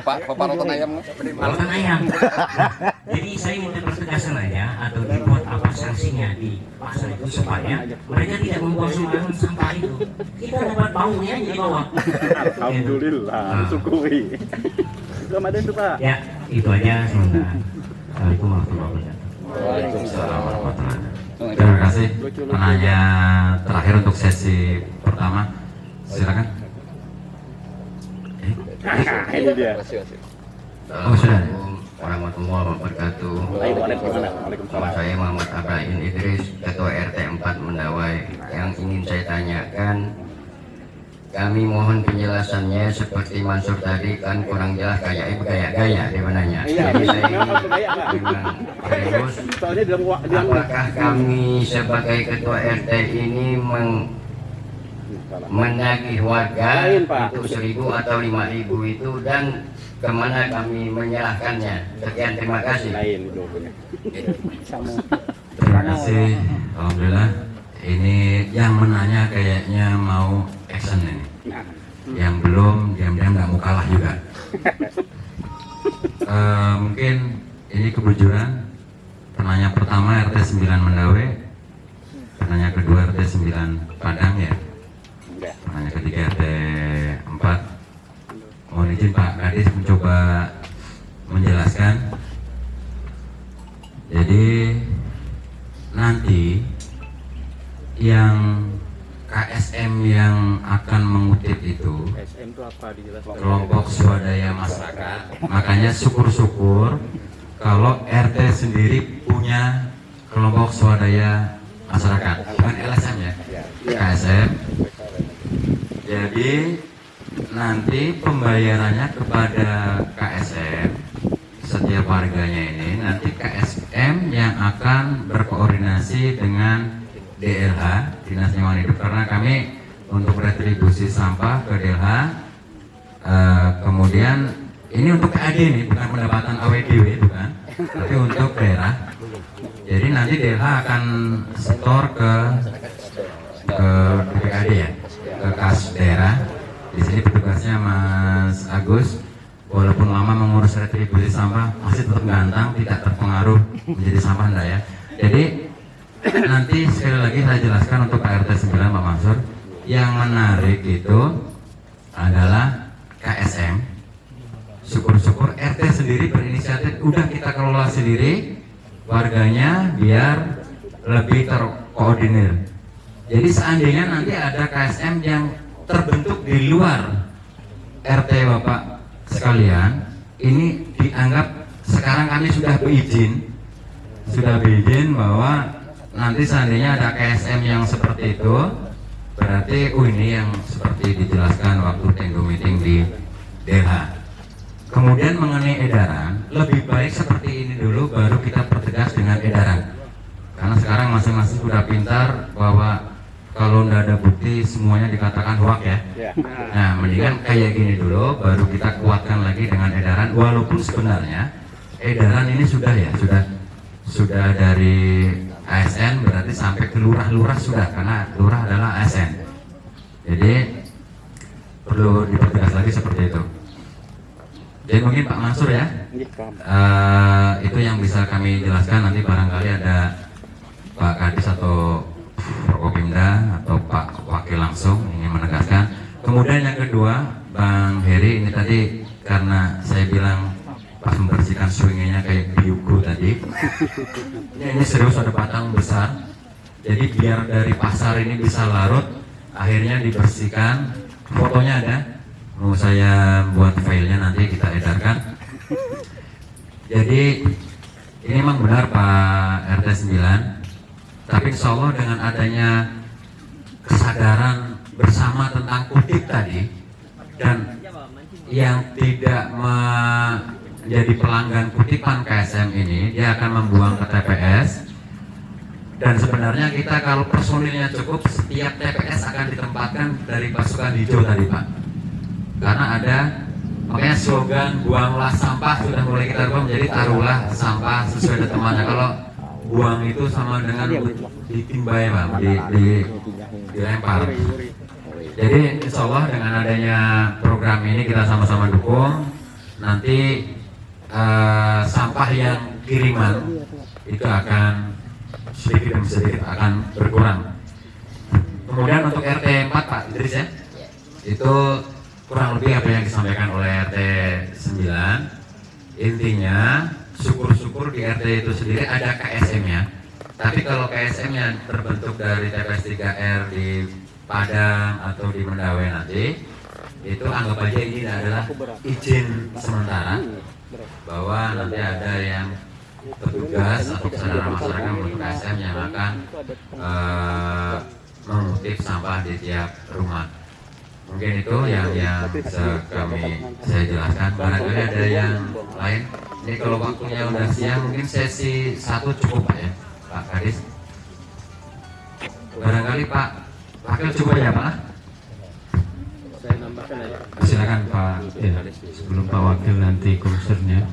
Paparotan ayam. Paparotan ayam. Jadi saya minta pertegasan aja atau dibuat apa sanksinya di pasar itu supaya mereka tidak membuang sembarangan sampah itu. Kita dapat baunya di bawah. Alhamdulillah, syukuri. Ramadan itu, Pak. Ya, itu aja sementara. Assalamualaikum warahmatullahi wabarakatuh. Waalaikumsalam warahmatullahi wabarakatuh. Terima kasih. Penanya terakhir untuk sesi pertama, silakan. Ini dia. Assalamualaikum warahmatullahi wabarakatuh. Nama saya Muhammad Abrain Idris, Ketua RT 4 Mendawai. Yang ingin saya tanyakan, kami mohon penjelasannya seperti Mansur tadi kan kurang jelas kayak gaya-gaya di mananya. Jadi saya ingin serius, apakah kami sebagai Ketua RT ini menagih warga untuk 1.000 atau 5.000 itu dan kemana kami menyerahkannya? Sekian, terima kasih. Terima kasih. Alhamdulillah. Ini yang menanya kayaknya mau action ini. Yang belum diam-diam nggak mau kalah juga. Mungkin ini kebujuran. Penanya pertama RT 9 Mendawe. Penanya kedua RT 9 Padang ya. Penanya ketiga RT 4. Mohon izin Pak Kadis mencoba menjelaskan. Jadi nanti yang KSN KSM yang akan mengutip itu SM itu apa dijelaskan? kelompok swadaya masyarakat. Makanya syukur-syukur kalau RT sendiri punya kelompok swadaya masyarakat, bukan LSM ya, KSM. Jadi nanti pembayarannya kepada KSM setiap warganya ini, nanti KSM yang akan berkoordinasi dengan DLH, Dinas Lingkungan Hidup, karena kami untuk retribusi sampah ke DLH. Kemudian ini untuk KAD nih, bukan pendapatan AWDW, bukan, tapi untuk daerah. Jadi nanti DLH akan setor ke DPKD ya, ke kas daerah. Di sini petugasnya Mas Agus, walaupun lama mengurus retribusi sampah masih tetap gantang, tidak terpengaruh menjadi sampah enggak ya. Jadi nanti sekali lagi saya jelaskan untuk KRT 9 Pak Mansur, yang menarik itu adalah KSM. Syukur-syukur RT sendiri berinisiatif, udah kita kelola sendiri warganya biar lebih terkoordinir. Jadi seandainya nanti ada KSM yang terbentuk di luar RT Bapak sekalian, ini dianggap sekarang kami sudah berizin bahwa nanti seandainya ada KSM yang seperti itu, berarti ini yang seperti dijelaskan waktu tenggo meeting di DLH. Kemudian mengenai edaran, lebih baik seperti ini dulu baru kita pertegas dengan edaran, karena sekarang masing-masing sudah pintar bahwa kalau tidak ada bukti semuanya dikatakan hoak ya. Nah, mendingan kayak gini dulu baru kita kuatkan lagi dengan edaran, walaupun sebenarnya edaran ini sudah dari ASN, berarti sampai ke lurah-lurah sudah, karena lurah adalah ASN. Jadi perlu dipertegas lagi seperti itu. Jadi mungkin Pak Mansur ya, itu yang bisa kami jelaskan. Nanti barangkali ada Pak Kadis atau Prokopimda atau Pak Wakil langsung ingin menegaskan. Kemudian yang kedua, Bang Heri, ini tadi karena saya bilang pas membersihkan swingnya kayak biuku tadi, ini serius, ada batang besar. Jadi biar dari pasar ini bisa larut, akhirnya dibersihkan. Fotonya ada, mau saya buat filenya nanti kita edarkan. Jadi ini memang benar Pak RT 9. Tapi insya Allah dengan adanya kesadaran bersama tentang kutip tadi, dan yang tidak menjadi pelanggan kutipan KSM ini, dia akan membuang ke TPS. Dan sebenarnya kita kalau personilnya cukup, setiap TPS akan ditempatkan dari pasukan hijau tadi Pak. Karena ada, makanya slogan buanglah sampah sudah mulai kita rubah menjadi taruhlah sampah sesuai dengan temannya. Kalau buang itu sama dengan ditimbai Pak, dilempar. Jadi insya Allah dengan adanya program ini kita sama-sama dukung, nanti sampah yang kiriman itu akan sedikit demi sedikit akan berkurang. Kemudian untuk RT 4 Pak Idris ya, itu kurang lebih apa yang disampaikan oleh RT 9. Intinya syukur-syukur di RT itu sendiri ada KSM-nya. Tapi kalau KSM-nya terbentuk dari TPS 3R di Padang atau di Mendawai nanti, itu anggap aja ini adalah izin sementara, bahwa nanti ada yang petugas atau kesadaran masyarakat untuk KSM yang akan mengutip sampah di tiap rumah. Mungkin itu yang bisa saya jelaskan. Barangkali ada yang lain. Ini kalau waktunya udah siang, mungkin sesi 1 cukup Pak ya, Pak Kadis. Barangkali Pak Wakil coba ya Pak. Saya nambahkan aja. Silakan Pak. Ya, sebelum Pak Wakil nanti konsernya,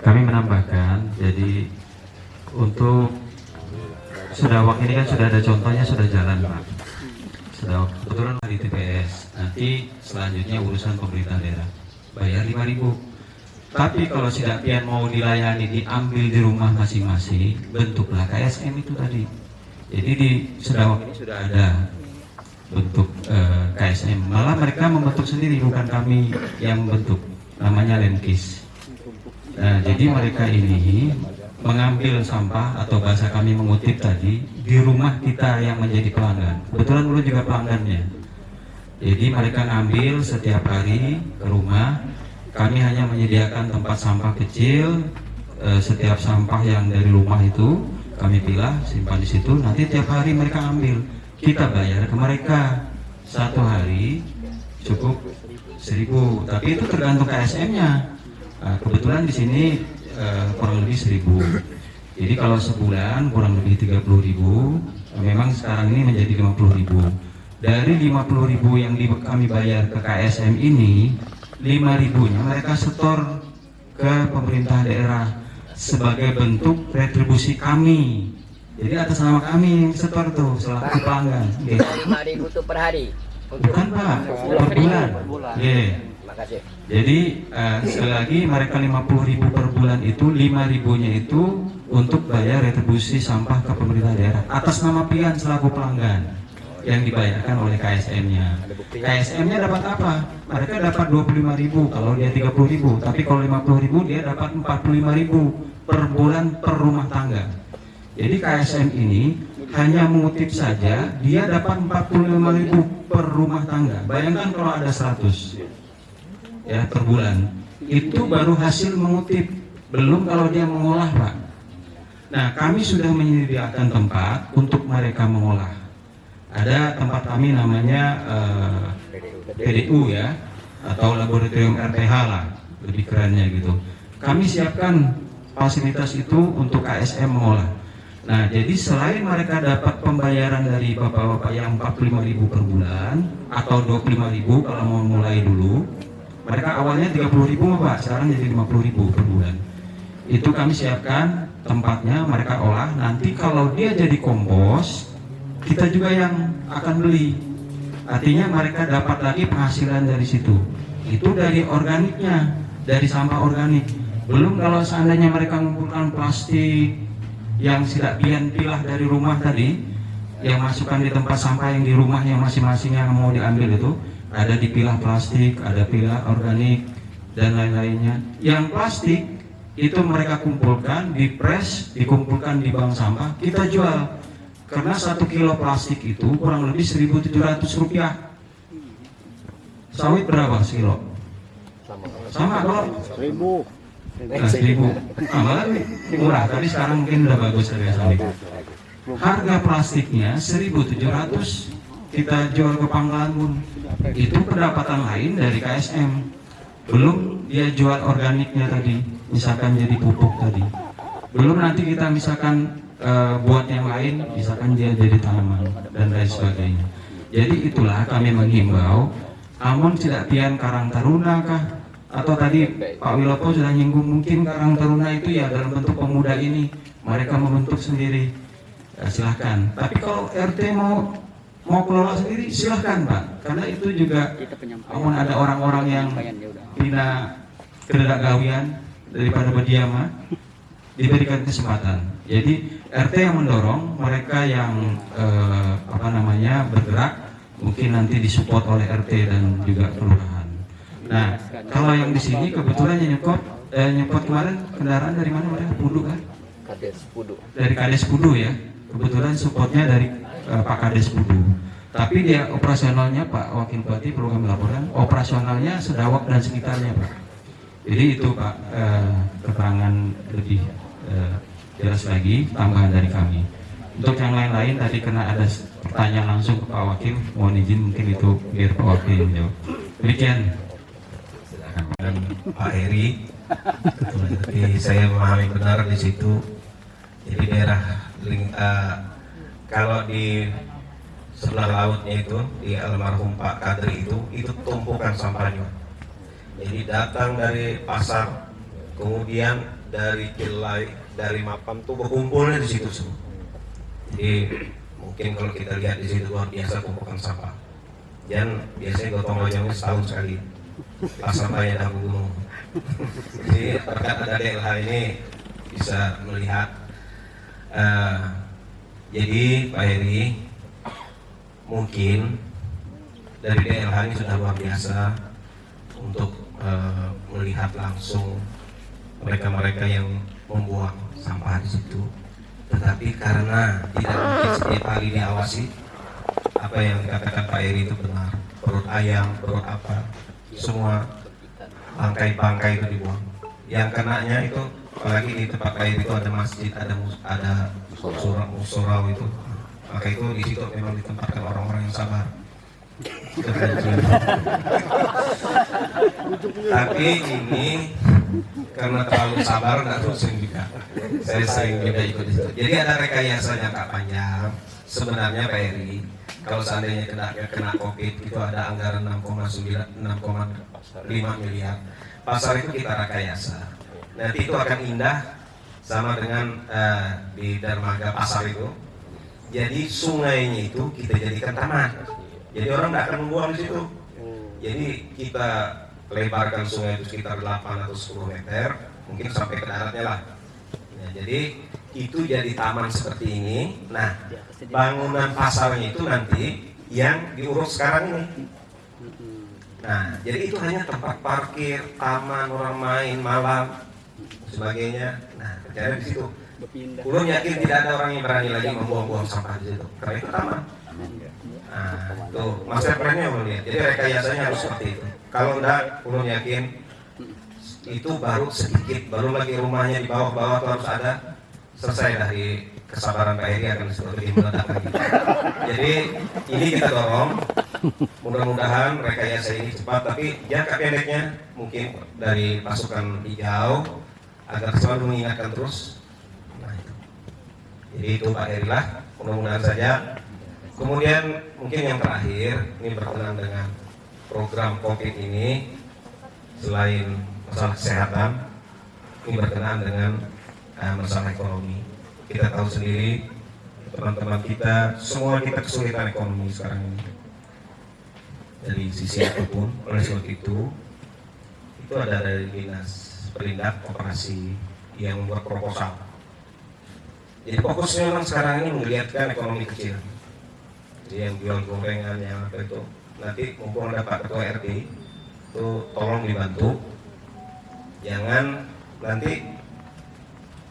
kami menambahkan. Jadi untuk Sudawak ini kan sudah ada contohnya, sudah jalan Pak. Sudah kebetulan di TPS. Nanti selanjutnya urusan pemerintah daerah bayar 5.000. Tapi kalau Sidapian mau dilayani, diambil di rumah masing-masing, bentuklah KSM itu tadi. Jadi di Sudawak ini sudah ada bentuk KSM. Malah mereka membentuk sendiri, bukan kami yang membentuk. Namanya Lenkis. Nah, jadi mereka ini mengambil sampah atau bahasa kami mengutip tadi di rumah kita yang menjadi pelanggan. Kebetulan dulu juga pelanggannya. Jadi mereka ngambil setiap hari ke rumah. Kami hanya menyediakan tempat sampah kecil. Setiap sampah yang dari rumah itu kami pilah, simpan di situ. Nanti tiap hari mereka ambil. Kita bayar ke mereka. Satu hari cukup 1.000. Tapi itu tergantung KSM-nya. Kebetulan di sini kurang lebih 1.000. Jadi kalau sebulan kurang lebih 30.000. Memang sekarang ini menjadi 50.000. Dari 50.000 yang kami bayar ke KSM ini, 5.000-nya mereka setor ke pemerintah daerah sebagai bentuk retribusi kami. Jadi atas nama kami yang setor tuh selaku pelanggan. 5.000 itu per hari? Bukan Pak, per bulan. Makasih. Jadi sekali lagi mereka 50.000 per bulan itu, 5.000-nya itu untuk bayar retribusi sampah ke pemerintah daerah atas nama pian selaku pelanggan yang dibayarkan oleh KSM-nya. KSM-nya dapat apa? Mereka dapat 25.000 kalau dia 30.000, tapi kalau 50.000 dia dapat 45.000 per bulan per rumah tangga. Jadi KSM ini hanya mengutip saja, dia dapat 45.000 per rumah tangga. Bayangkan kalau ada 100 ya per bulan, itu baru hasil mengutip, belum kalau dia mengolah Pak. Nah kami sudah menyediakan tempat untuk mereka mengolah. Ada tempat kami namanya PDU ya, atau laboratorium RTH lah, lebih kerennya gitu. Kami siapkan fasilitas itu untuk KSM mengolah. Nah jadi selain mereka dapat pembayaran dari bapak-bapak yang 45.000 per bulan atau 25.000 kalau mau mulai dulu, mereka awalnya 30.000 Pak, sekarang jadi 50.000 per bulan. Itu kami siapkan tempatnya, mereka olah. Nanti kalau dia jadi kompos, kita juga yang akan beli. Artinya mereka dapat lagi penghasilan dari situ. Itu dari organiknya, dari sampah organik. Belum kalau seandainya mereka mengumpulkan plastik yang tidak pian pilah dari rumah tadi, yang masukkan di tempat sampah yang di rumah yang masing-masing yang mau diambil itu, ada dipilah plastik, ada pilah organik dan lain-lainnya. Yang plastik itu mereka kumpulkan, dipres, dikumpulkan di bank sampah, kita jual. Karena 1 kilo plastik itu kurang lebih 1.700 rupiah. Sawit berapa sekilo? Sama kalau 1.000. Malah murah, tapi sekarang mungkin udah bagus harga sawit. Harga plastiknya 1.700. Kita jual ke Pangkalan, itu pendapatan lain dari KSM. Belum dia jual organiknya tadi, misalkan jadi pupuk tadi. Belum nanti kita misalkan buat yang lain, misalkan dia jadi tanaman dan lain sebagainya. Jadi itulah kami menghimbau, namun tidak pian Karang Taruna kah? Atau tadi Pak Wilopo sudah nyinggung mungkin Karang Taruna itu ya dalam bentuk pemuda ini, mereka membentuk sendiri. Ya, silahkan. Tapi kalau RT mau kelola sendiri silahkan Pak, karena itu juga namun ada orang-orang yang bina kedadak gawian daripada berdiam, diberikan kesempatan. Jadi RT yang mendorong, mereka yang bergerak, mungkin nanti disupport oleh RT dan juga kelurahan. Nah kalau yang di sini kebetulan yang nyepot kemarin kendaraan dari mana mereka? Pudu kan? Kades Pudu. Dari Kades Pudu ya. Kebetulan supportnya dari Pak Kades Pudu. Tapi dia operasionalnya Pak Wakil Bupati perlu kami laporkan, operasionalnya Sedawak dan sekitarnya Pak. Jadi itu Pak keterangan lebih jelas lagi tambahan dari kami. Untuk yang lain-lain tadi kena ada pertanyaan langsung ke Pak Wakil, mohon izin mungkin itu biar Pak Wakil yang jawab. Demikian. Dan Pak Heri, tapi saya memahami benar di situ. Jadi daerah kalau di sebelah lautnya itu di almarhum Pak Kadri itu tumpukan sampahnya. Jadi datang dari pasar, kemudian dari Kilai, dari Mapam tuh berkumpulnya di situ semua. Jadi mungkin kalau kita lihat di situ luar biasa tumpukan sampah. Dan biasanya gotong royongnya setahun sekali. Pas sampahnya dah gunung. Jadi berkat ada DLH ini bisa melihat. Jadi Pak Heri, mungkin dari DLH ini sudah luar biasa untuk melihat langsung mereka-mereka yang membuang sampah di situ. Tetapi karena tidak mungkin setiap hari diawasi, apa yang dikatakan Pak Eri itu benar. Perut ayam, perut apa, semua bangkai-bangkai itu dibuang. Yang kenanya itu, apalagi di tempat Pak Eri itu ada masjid, ada surau itu. Maka itu di situ memang ditempatkan orang-orang yang sabar. Tapi ini karena terlalu sabar nggak rusuh juga. Saya sering juga ikut di situ. Jadi ada rekayasa jangka panjang. Sebenarnya Pak Eri, kalau seandainya kena COVID itu ada anggaran 6,5 miliar. Pasar itu kita rekayasa. Nanti itu akan indah sama dengan di dermaga pasar itu. Jadi sungainya itu kita jadikan taman. Jadi orang nggak akan membuang di situ. Jadi kita lebarkan sungai itu sekitar 8 atau 10 meter, mungkin sampai ke daratnya lah. Nah, jadi itu jadi taman seperti ini. Nah, bangunan pasarnya itu nanti yang diurus sekarang ini. Nah, jadi itu hanya tempat parkir, taman orang main malam, sebagainya. Nah, kerjanya di situ. Belum yakin tidak ada orang yang berani lagi membuang-buang sampah di situ, karena itu taman. Nah, tuh master plan-nya melihat. Jadi rekayasanya harus seperti itu. Kalau enggak, belum yakin itu baru sedikit, baru lagi rumahnya di bawah-bawah itu harus ada. Selesai dari kesabaran Pak Eri akan lebih meledak lagi. Jadi ini kita dorong. Mudah-mudahan rekayasa ini cepat, tapi jangka pendeknya mungkin dari pasukan hijau agar selalu mengingatkan terus. Nah, itu. Jadi itu Pak Eri lah, mudah-mudahan saja. Kemudian mungkin yang terakhir, ini berkenaan dengan program COVID ini, selain masalah kesehatan, ini berkenaan dengan masalah ekonomi. Kita tahu sendiri, teman-teman kita, semua kita kesulitan ekonomi sekarang ini. Dari sisi apapun, oleh sebab itu ada dari Dinas Perindak Operasi yang membuat proposal. Jadi fokusnya memang sekarang ini menggeliatkan ekonomi kecil. Jadi yang jual gorengan, yang apa itu, nanti mumpung ada Pak Ketua RT, itu tolong dibantu. Jangan nanti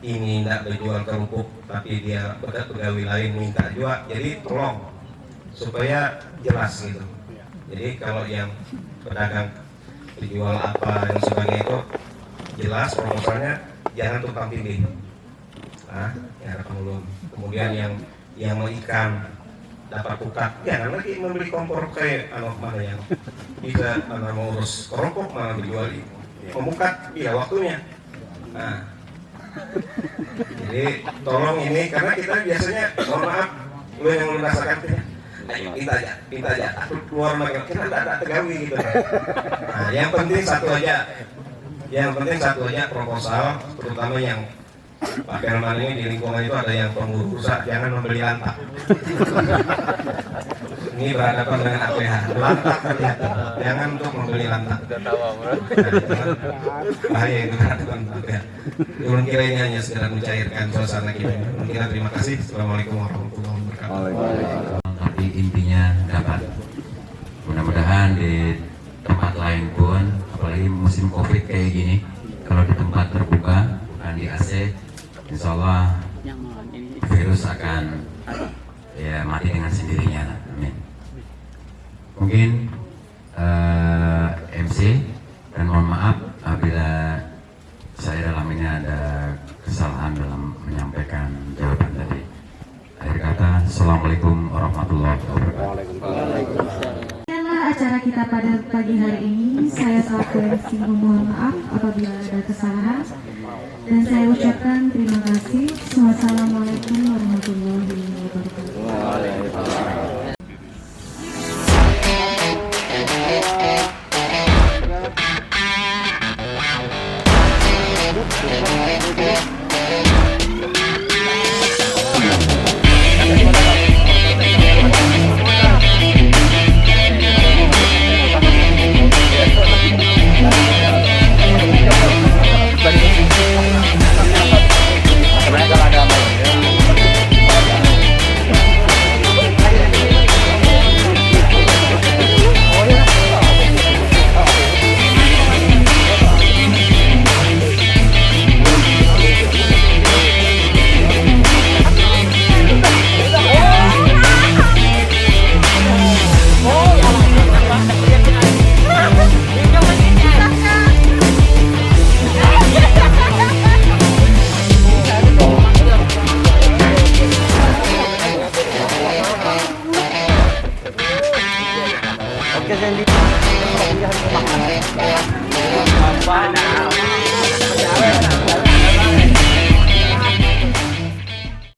ini tidak berjual kerupuk, tapi dia pegawai lain minta juga. Jadi tolong supaya jelas gitu. Jadi kalau yang pedagang dijual apa dan sebagainya itu jelas proposalnya, jangan tumpang tindih. Nah, ya belum. Kemudian yang mau ikan dapat pukat, jangan lagi membeli kompor kayak mana yang bisa mau urus keropok malah dijual pemukat, iya waktunya. Nah, jadi tolong ini karena kita biasanya, mohon maaf, lu yang merasakan pinta aja, aku keluar makan, kita tidak ada tegawi gitu. Nah, yang penting satu aja proposal, terutama yang Pak Kelman ini di lingkungan itu ada yang pengurus, jangan membeli lantak. Ini berhadapan dengan APH, lantak hati-hati, jangan untuk membeli lantak. Bahaya itu berhadapan dengan APH. Mungkin kira ini hanya sekedar mencairkan suasana kita. Mungkin terima kasih. Assalamualaikum warahmatullahi wabarakatuh. Tapi intinya dapat. Mudah-mudahan di tempat lain pun, apalagi musim COVID kayak gini, kalau di tempat terbuka bukan di AC, insya Allah virus akan ya mati dengan sendirinya. Amin. Mungkin MC dan mohon maaf apabila saya dalam ini ada kesalahan dalam menyampaikan jawaban tadi. Akhir kata, Assalamualaikum warahmatullahi wabarakatuh. Acara kita pada pagi hari ini, saya selaku MC mohon maaf apabila ada kesalahan dan saya ucapkan terima kasih. Wassalamualaikum warahmatullahi wabarakatuh.